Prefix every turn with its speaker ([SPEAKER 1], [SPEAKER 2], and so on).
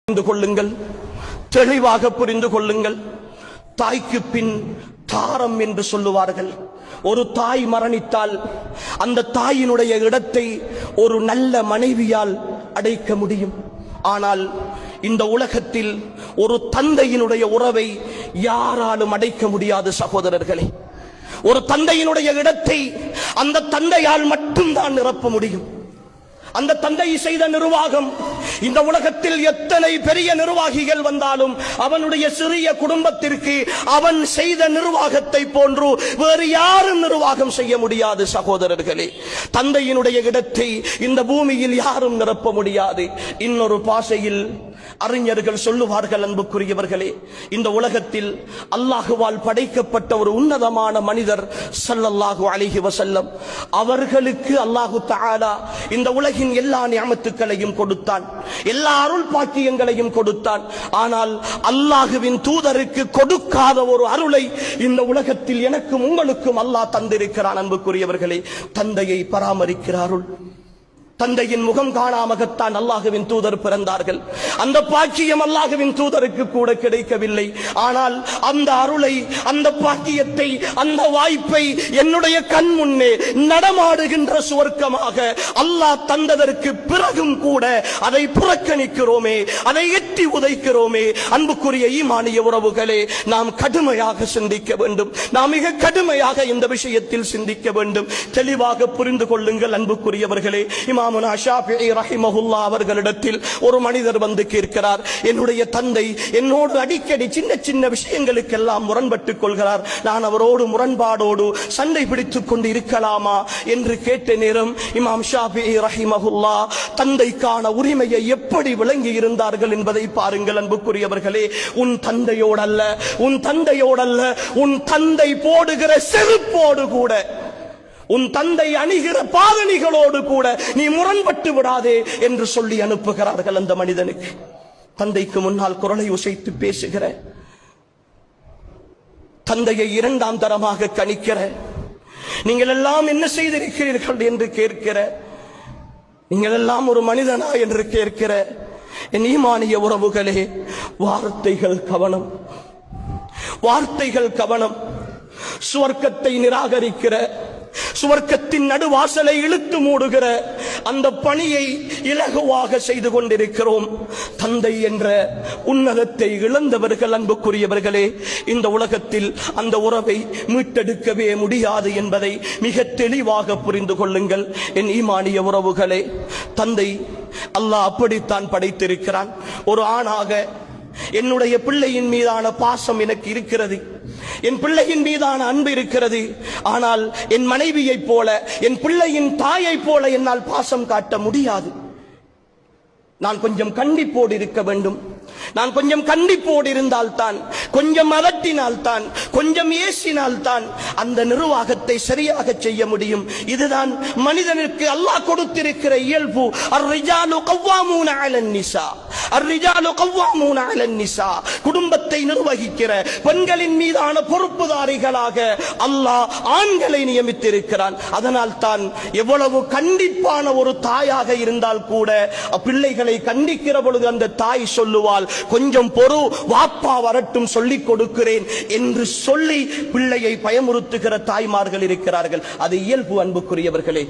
[SPEAKER 1] புரிந்து கொள்ளுங்கள், தெளிவாக புரிந்து கொள்ளுங்கள். தாய்க்கு பின் தாரம் என்று சொல்லுவார்கள். ஒரு தாய் மரணித்தால் அந்த தாயினுடைய இடத்தை ஒரு நல்ல மனைவியால் அடைக்க முடியும். ஆனால் இந்த உலகத்தில் ஒரு தந்தையினுடைய உறவை யாராலும் அடைக்க முடியாது சகோதரர்களே. ஒரு தந்தையினுடைய இடத்தை அந்த தந்தையால் மட்டும்தான் நிரப்ப முடியும். அந்த தந்தை செய்த நிர்வாகம், இந்த உலகத்தில் எத்தனை பெரிய நிர்வாகிகள் வந்தாலும் அவனுடைய சிறிய குடும்பத்திற்கு அவன் செய்த நிர்வாகத்தை போன்று வேறு யாரும் நிர்வாகம் செய்ய முடியாது சகோதரர்களே. தந்தையினுடைய இடத்தை இந்த பூமியில் யாரும் நிரப்ப முடியாது. இன்னொரு பாஷையில் அறிஞர்கள் சொல்லுவார்கள், அன்புக்குரியவர்களே, இந்த உலகத்தில் அல்லாஹுவால் படைக்கப்பட்ட ஒரு உன்னதமான மனிதர் ஸல்லல்லாஹு அலைஹி வஸல்லம் அவர்களுக்கு அல்லாஹு தஆலா இந்த உலகின் எல்லா நியமத்துக்களையும் கொடுத்தான், எல்லா அருள் பாக்கியங்களையும் கொடுத்தான். ஆனால் அல்லாஹுவின் தூதருக்கு கொடுக்காத ஒரு அருளை இந்த உலகத்தில் எனக்கும் உங்களுக்கும் அல்லாஹ் தந்திருக்கிறான். அன்புக்குரியவர்களே, தந்தையை பராமரிக்கிற அருள். தந்தையின் முகம் காணாமகத்தான் அல்லாஹுவின் தூதர் பிறந்தார்கள். அந்த பாக்கியம் அல்லாஹுவின் தூதருக்கு கூட கிடைக்கவில்லை. ஆனால் அந்த அருளை, அந்த பாக்கியத்தை, அந்த வாய்ப்பை என்னுடைய கண் முன்னே நடமாடுகின்ற சுவர்க்கமாக அல்லாஹ் தந்ததற்கு பிறகும் கூட அதை புறக்கணிக்கிறோமே, அதை எட்டி உதைக்கிறோமே. அன்புக்குரிய ஈமானிய உறவுகளே, நாம் கடுமையாக சிந்திக்க வேண்டும். நாம் மிக கடுமையாக இந்த விஷயத்தில் சிந்திக்க வேண்டும். தெளிவாக புரிந்து கொள்ளுங்கள் அன்புக்குரியவர்களே. இமாமுனா ஷாஃபிஈ ரஹிமஹுல்லாஹ் அவர்களிடத்தில் ஒரு மனிதர் வந்து கேட்கிறார், என்னுடைய தந்தை என்னோடு அடிக்கடி சின்ன சின்ன விஷயங்களுக்கெல்லாம் முரண்பட்டுக் கொள்கிறார், நான் அவரோடு முரண்பாடோடு சண்டை பிடித்துக் கொண்டு இருக்கலாமா என்று கேட்ட நேரம் இமாம் ஷாஃபிஈ ரஹிமஹுல்லாஹ் தந்தைக்கான உரிமையை எப்படி விளங்கி இருந்தார்கள் என்பதை பாருங்கள் அன்புக்குரியவர்களே. உன் தந்தையோடல்ல, உன் தந்தையோடல்ல, உன் தந்தை போடுகிற செருப்போடு கூட, உன் தந்தை அணிகிற பாதணிகளோடு கூட நீ முரண்பட்டு விடாதே என்று சொல்லி அனுப்புகிறார்கள் அந்த மனிதனுக்கு. தந்தைக்கு முன்னால் குரலை உசைத்து பேசுகிற, தந்தையை இரண்டாம் தரமாக கணிக்கிற, நீங்கள் எல்லாம் என்ன செய்திருக்கிறீர்கள் என்று கேட்கிற, நீங்கள் எல்லாம் ஒரு மனிதனா என்று கேட்கிற என் ஈமானிய உறவுகளே, வார்த்தைகள் கவனம், வார்த்தைகள் கவனம். சுவர்க்கத்தை நிராகரிக்கிற, சுவர்க்கத்தின் நடுவாசலை இழுத்து மூடுகிற அந்த பணியை இலகுவாக செய்து கொண்டிருக்கிறோம். தந்தை என்ற உன்னதத்தை இழந்தவர்கள் அன்புக்குரியவர்களே, இந்த உலகத்தில் அந்த உறவை மீட்டெடுக்கவே முடியாது என்பதை மிக தெளிவாக புரிந்து கொள்ளுங்கள் என் ஈமானிய உறவுகளே. தந்தை அல்லாஹ் அப்படித்தான் படைத்திருக்கிறான். ஒரு ஆணாக என்னுடைய பிள்ளையின் மீதான பாசம் எனக்கு இருக்கிறது, என் பிள்ளையின் மீதான அன்பு இருக்கிறது. ஆனால் என் மனைவியைப் போல, என் பிள்ளையின் தாயைப் போல என்னால் பாசம் காட்ட முடியாது. நான் கொஞ்சம் கண்டிப்போடு இருக்க வேண்டும். நான் கொஞ்சம் கண்டிப்போடு இருந்தால்தான், கொஞ்சம் அதட்டினால்தான், கொஞ்சம் ஏசினால்தான் அந்த நிர்வாகத்தை சரியாக செய்ய முடியும். இதுதான் மனிதனுக்கு அல்லாஹ் கொடுத்திருக்கிற இயல்பு. அர்-ரிஜாலு கவ்வாமூன அலன் நிஸா, அர்-ரிஜாலு கவ்வாமூன அலன் நிஸா. குடும்பத்தை நிர்வகிக்கிற பெண்களின் மீதான பொறுப்புதாரிகளாக அல்லாஹ் ஆண்களை நியமித்திருக்கிறான். அதனால் தான் எவ்வளவு கண்டிப்பான ஒரு தாயாக இருந்தால் கூட பிள்ளைகளை கண்டிக்கிற பொழுது அந்த தாய் சொல்லுவாள், கொஞ்சம் பொறு, வாப்பா வரட்டும் சொல்லிக் கொடுக்கிறேன் என்று சொல்லி பிள்ளையை பயமுறுத்துகிற தாய்மார்கள் இருக்கிறார்கள். அது இயல்பு அன்புக்குரியவர்களே.